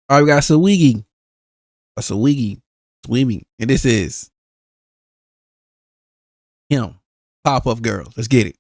All right, we got Sawigi. A Sawigi swimming. And this is him. Powerpuff Girls. Let's get it.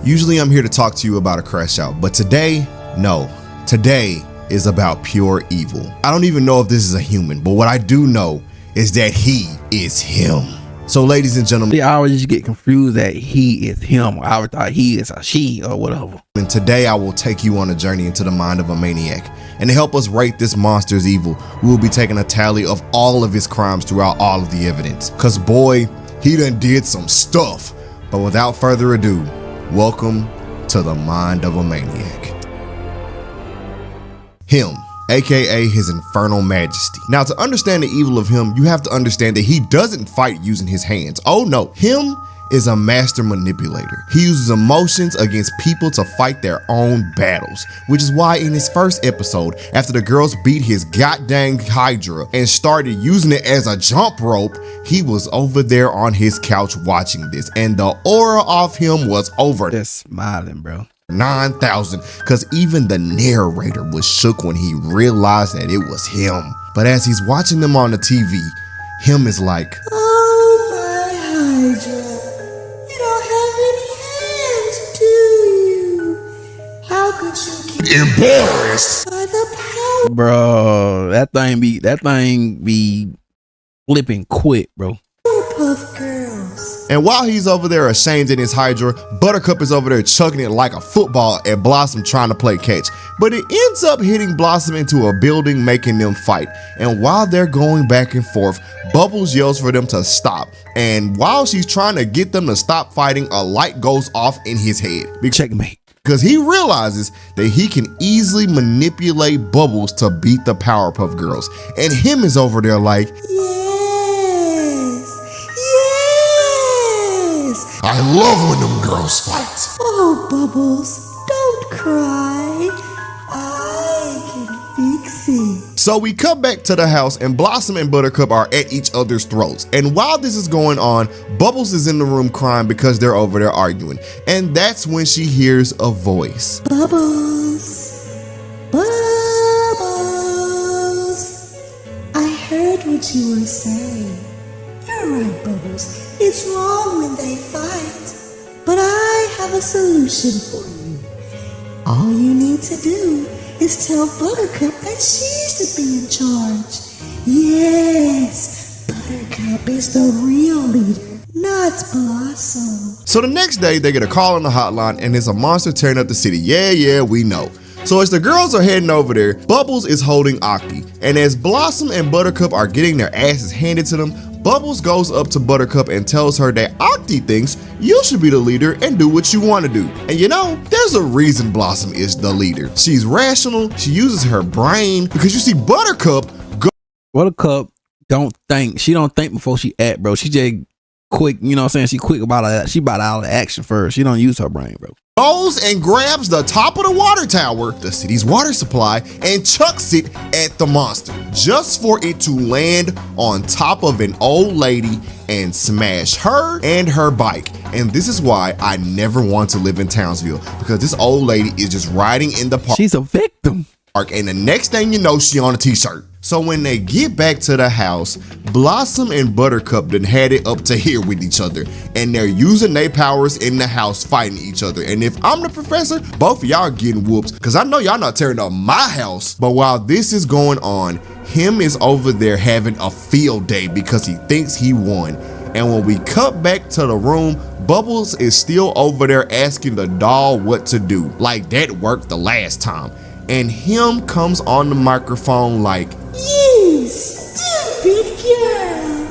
Usually I'm here to talk to you about a crash out, but today, no. Today is about pure evil. I don't even know if this is a human, but what I do know is that he is him. So ladies and gentlemen, I always just get confused that he is him. I always thought he is a she or whatever. And today I will take you on a journey into the mind of a maniac. And to help us rate this monster's evil, we will be taking a tally of all of his crimes throughout all of the evidence. Cause boy, he done did some stuff. But without further ado, welcome to the mind of a maniac. Him, aka his infernal majesty. Now, to understand the evil of him, you have to understand that he doesn't fight using his hands. Oh no, him is a master manipulator. He uses emotions against people to fight their own battles, which is why in his first episode, after the girls beat his goddamn Hydra and started using it as a jump rope, he was over there on his couch watching this, and the aura of him was over. Just smiling, bro. 9,000, because even the narrator was shook when he realized that it was him. But as he's watching them on the TV, him is like, oh my Hydra, you don't have any hands, do you? How could you get embarrassed by the power? Bro, that thing be flipping quick, bro. Powerpuff Girls. And while he's over there ashamed in his Hydra, Buttercup is over there chucking it like a football at Blossom trying to play catch. But it ends up hitting Blossom into a building, making them fight. And while they're going back and forth, Bubbles yells for them to stop. And while she's trying to get them to stop fighting, a light goes off in his head. Checkmate. Because he realizes that he can easily manipulate Bubbles to beat the Powerpuff Girls. And him is over there like, I love when them girls fight. Oh, Bubbles, don't cry. I can fix it. So we come back to the house and Blossom and Buttercup are at each other's throats. And while this is going on, Bubbles is in the room crying because they're over there arguing. And that's when she hears a voice. Bubbles, Bubbles, I heard what you were saying. You're right, Bubbles. It's wrong when they fight, but I have a solution for you. All you need to do is tell Buttercup that she should be in charge. Yes, Buttercup is the real leader, not Blossom. So the next day, they get a call on the hotline and it's a monster tearing up the city. Yeah, we know. So as the girls are heading over there, Bubbles is holding Octi. And as Blossom and Buttercup are getting their asses handed to them, Bubbles goes up to Buttercup and tells her that Octi thinks you should be the leader and do what you want to do. And you know, there's a reason Blossom is the leader. She's rational, she uses her brain, because you see Buttercup don't think. She don't think before she act, bro. She just quick, you know what I'm saying? She quick about it. She about out of action first. She don't use her brain, bro. goes and grabs the top of the water tower, the city's water supply, and chucks it at the monster, just for it to land on top of an old lady and smash her and her bike. And this is why I never want to live in Townsville, because this old lady is just riding in the park. She's a victim. And the next thing you know, she on a t-shirt. So when they get back to the house, Blossom and Buttercup done had it up to here with each other, and they're using their powers in the house fighting each other. And if I'm the professor, both of y'all getting whooped, because I know y'all not tearing up my house. But while this is going on, him is over there having a field day because he thinks he won. And when we cut back to the room, Bubbles is still over there asking the doll what to do, like that worked the last time. And him comes on the microphone like, "You stupid girl!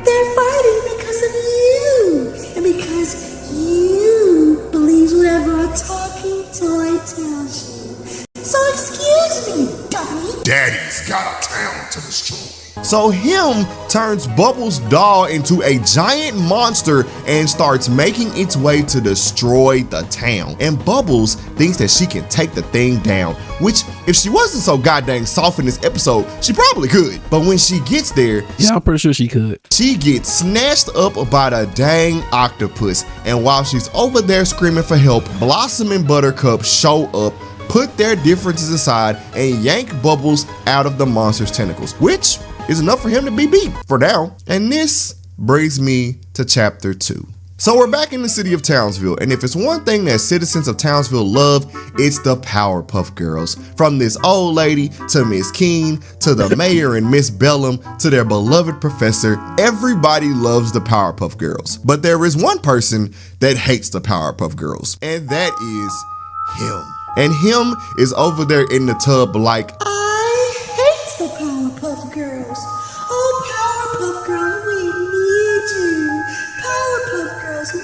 They're fighting because of you, and because you believes whatever a talking toy tells you. So excuse me, dummy." Daddy's got a town to destroy. So him turns Bubbles' doll into a giant monster and starts making its way to destroy the town. And Bubbles thinks that she can take the thing down, which if she wasn't so goddamn soft in this episode, she probably could. But when she gets there, yeah, I'm pretty sure she could. She gets snatched up by the dang octopus. And while she's over there screaming for help, Blossom and Buttercup show up, put their differences aside and yank Bubbles out of the monster's tentacles, which is enough for him to be beat for now. And this brings me to chapter 2. So we're back in the city of Townsville, and if it's one thing that citizens of Townsville love, it's the Powerpuff Girls. From this old lady to Miss Keene to the mayor and Miss Bellum to their beloved professor, everybody loves the Powerpuff Girls. But there is one person that hates the Powerpuff Girls, and that is him. And him is over there in the tub like, I hate the Powerpuff Girls. Oh, Powerpuff Girls, we need you. Powerpuff Girls, we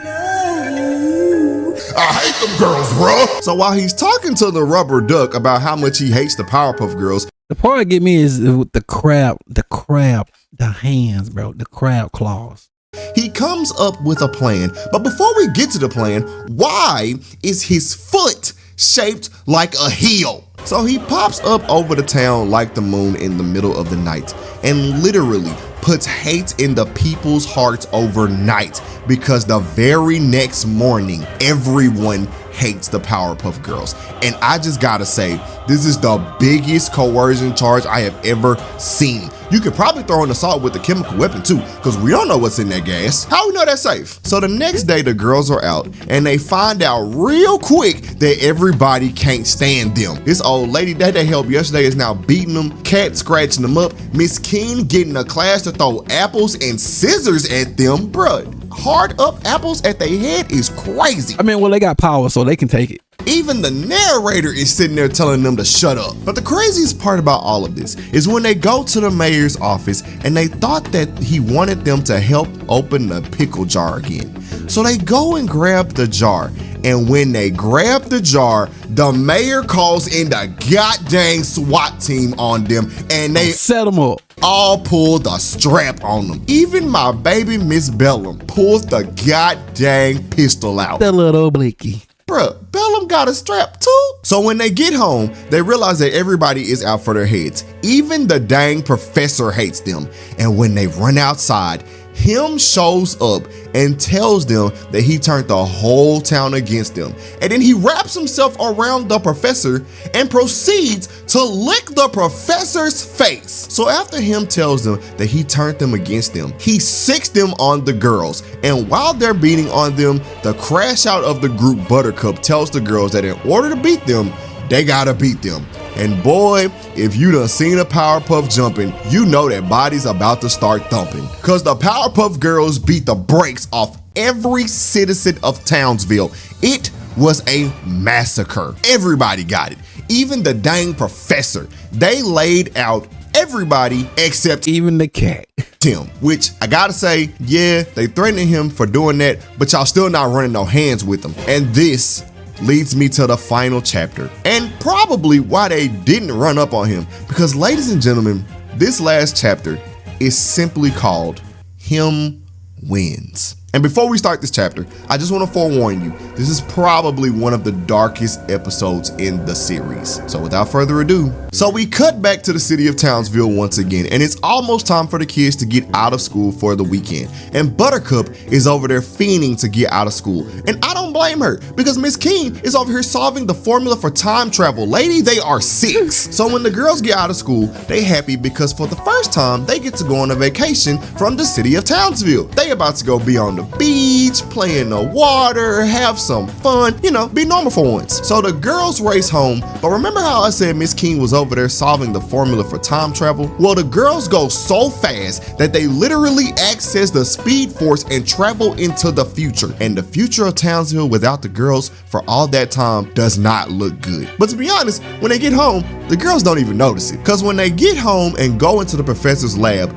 love you. I hate them girls, bruh. So while he's talking to the rubber duck about how much he hates the Powerpuff Girls, The part that get me is with the crab, the hands, bro, the crab claws. he comes up with a plan. But before we get to the plan, why is his foot shaped like a heel? So he pops up over the town like the moon in the middle of the night and literally puts hate in the people's hearts overnight, because the very next morning, everyone hates the Powerpuff Girls. And I just gotta say, this is the biggest coercion charge I have ever seen. You could probably throw in the salt with the chemical weapon too, because we don't know what's in that gas. How we know that's safe? So the next day, the girls are out and they find out real quick that everybody can't stand them. This old lady that they helped yesterday is now beating them, Cat scratching them up, Miss Keene getting a class to throw apples and scissors at them. Bruh, hard up apples at their head is crazy. I mean, well, they got power, so they can take it. Even the narrator is sitting there telling them to shut up. But the craziest part about all of this is when they go to the mayor's office and they thought that he wanted them to help open the pickle jar again. So they go and grab the jar. And when they grab the jar, the mayor calls in the goddamn SWAT team on them, and they Set them up. all pull the strap on them. Even my baby Miss Bellum pulls the goddamn pistol out. The little blicky. Bruh, Bellum got a strap too. So when they get home, they realize that everybody is out for their heads. Even the dang professor hates them. And when they run outside, him shows up and tells them that he turned the whole town against them. And then he wraps himself around the professor and proceeds to lick the professor's face. So after him tells them that he turned them against them, he sicks them on the girls. And while they're beating on them, the crash out of the group Buttercup tells the girls that in order to beat them, they gotta beat them. And boy, if you done seen a Powerpuff jumping, you know that body's about to start thumping. Cause the Powerpuff Girls beat the brakes off every citizen of Townsville. It was a massacre. Everybody got it. Even the dang professor. They laid out everybody except Even the cat. Tim, which I gotta say, yeah, they threatened him for doing that, but y'all still not running no hands with them. And this leads me to the final chapter, and probably why they didn't run up on him, because ladies and gentlemen, this last chapter is simply called Him Wins. And before we start this chapter, I just want to forewarn you, this is probably one of the darkest episodes in the series. So without further ado, so we cut back to the city of Townsville once again, and it's almost time for the kids to get out of school for the weekend. And Buttercup is over there fiending to get out of school. And I don't blame her, because Miss Keene is over here solving the formula for time travel. Lady, they are 6. So when the girls get out of school, they happy because for the first time, they get to go on a vacation from the city of Townsville. They about to go be on the beach, play in the water, have some fun, you know, be normal for once. So the girls race home, but remember how I said Miss Keene was over there solving the formula for time travel? Well, the girls go so fast that they literally access the speed force and travel into the future. And the future of Townsville without the girls for all that time does not look good. But to be honest, when they get home, the girls don't even notice it. Because when they get home and go into the professor's lab,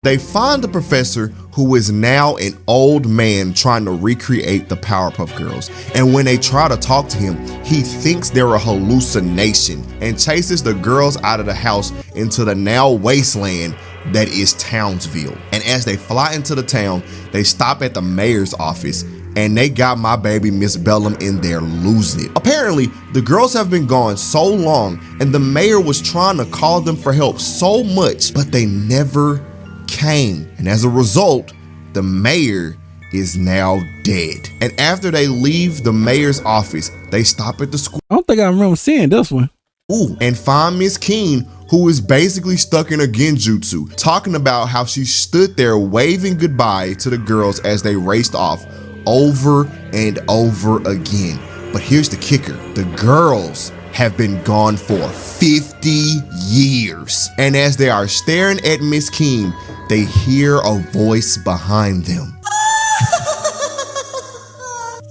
they find the professor, who is now an old man trying to recreate the Powerpuff Girls. And when they try to talk to him, he thinks they're a hallucination and chases the girls out of the house into the now wasteland that is Townsville. And as they fly into the town, they stop at the mayor's office, and they got my baby Miss Bellum in there losing it. Apparently, the girls have been gone so long, and the mayor was trying to call them for help so much, but they never came. And as a result, the mayor is now dead. And after they leave the mayor's office, they stop at the school. I don't think I remember seeing this one. And find Miss Keene, who is basically stuck in a genjutsu, talking about how she stood there waving goodbye to the girls as they raced off over and over again. But here's the kicker. The girls have been gone for 50 years. And as they are staring at Miss Keene, they hear a voice behind them.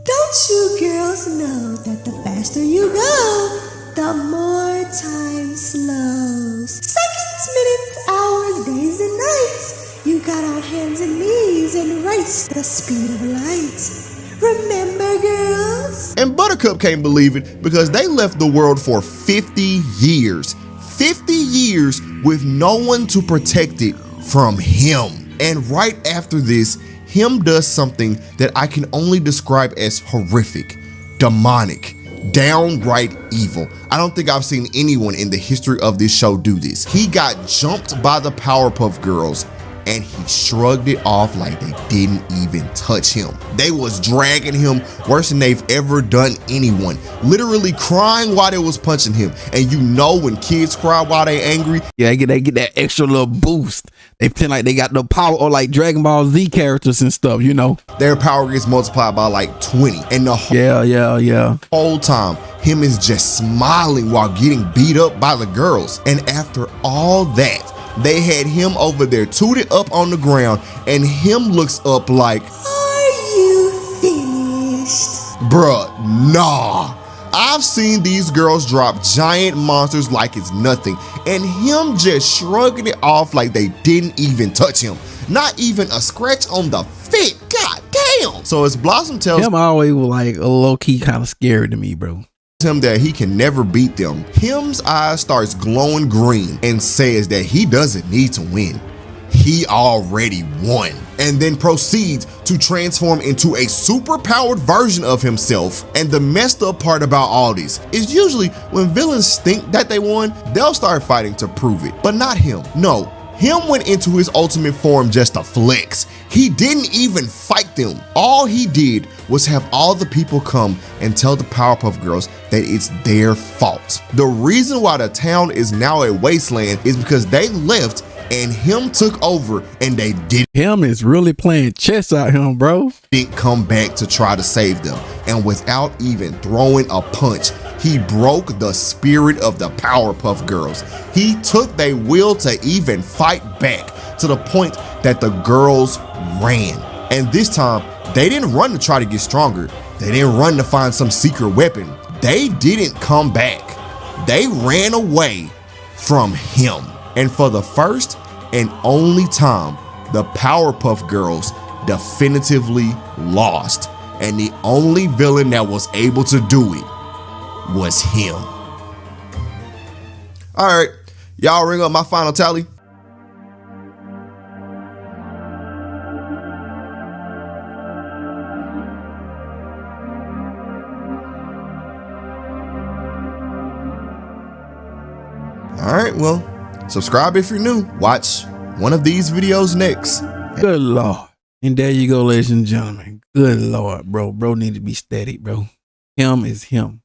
Don't you girls know that the faster you go, the more time slows? Seconds, minutes, hours, days, and nights. You got on hands and knees and race the speed of light. Remember, girls? And Buttercup can't believe it because they left the world for 50 years. 50 years with no one to protect it from him. And right after this, him does something that I can only describe as horrific, demonic, downright evil. I don't think I've seen anyone in the history of this show do this. He got jumped by the Powerpuff Girls and he shrugged it off like they didn't even touch him. They was dragging him worse than they've ever done anyone, literally crying while they was punching him. And you know when kids cry while they angry, yeah, they get that extra little boost. They pretend like they got the power, or like Dragon Ball Z characters and stuff, you know. Their power gets multiplied by like 20. And the whole time, him is just smiling while getting beat up by the girls. And after all that, they had him over there tooted up on the ground, and him looks up like, are you finished? Bruh, nah. I've seen these girls drop giant monsters like it's nothing, and him just shrugging it off like they didn't even touch him. Not even a scratch on the fit. God damn. So as Blossom tells him, always was like a low key kind of scary to me, bro. Him that he can never beat them, him's eyes starts glowing green and says that he doesn't need to win. He already won, and then proceeds to transform into a super powered version of himself. And the messed up part about all this is usually when villains think that they won, they'll start fighting to prove it, but not him. No, him went into his ultimate form just to flex. He didn't even fight them. All he did was have all the people come and tell the Powerpuff Girls that it's their fault. The reason why the town is now a wasteland is because they left and him took over, and they didn't. Him is really playing chess out here, bro. Didn't come back to try to save them. And without even throwing a punch, he broke the spirit of the Powerpuff Girls. He took their will to even fight back, to the point that the girls ran. And this time, they didn't run to try to get stronger. They didn't run to find some secret weapon. They didn't come back. They ran away from him. And for the first and only time, the Powerpuff Girls definitively lost. And the only villain that was able to do it was him. All right, y'all ring up my final tally. All right, well, subscribe if you're new. Watch one of these videos next. Good Lord. And there you go, ladies and gentlemen. Good Lord, bro. Bro need to be steady, bro. Him is him.